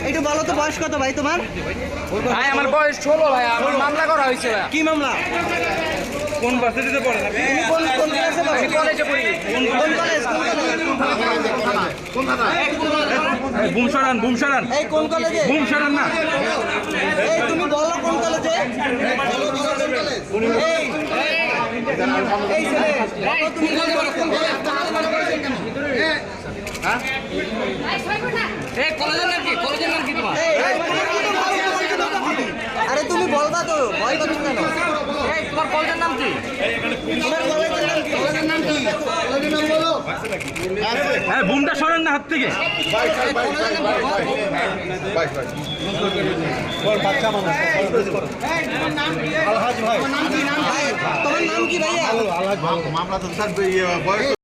একটু বলো তো বয়স কত ভাই তোমার? ভাই আমার বয়স 16 ভাই, আমার মামলা করা হয়েছে ভাই। কি মামলা? কোন ভার্সিটিতে পড়েন আপনি? কোন ক্লাসে পড়ো? আমি কলেজে পড়ি। কোন কলেজ? বুম সরান এই কোন কলেজে? না। এই তুমি বলো কোন কলেজে? এই এই ছেলে বলো তুমি কোন কলেজে? এই কলেজের নাম কি? কলেজের নাম কি তোমার? আরে তুমি বলবা তো, ভয় পাচ্ছ কেন? এই তোমার কলেজের নাম কি? তোমার কলেজের নাম কি? কলেজের নাম কি? কলেজের নাম বলো। হ্যাঁ, বুমটা সরান না হাত থেকে। তোমার নাম কি ভাইয়া? মামলা তো থাকবে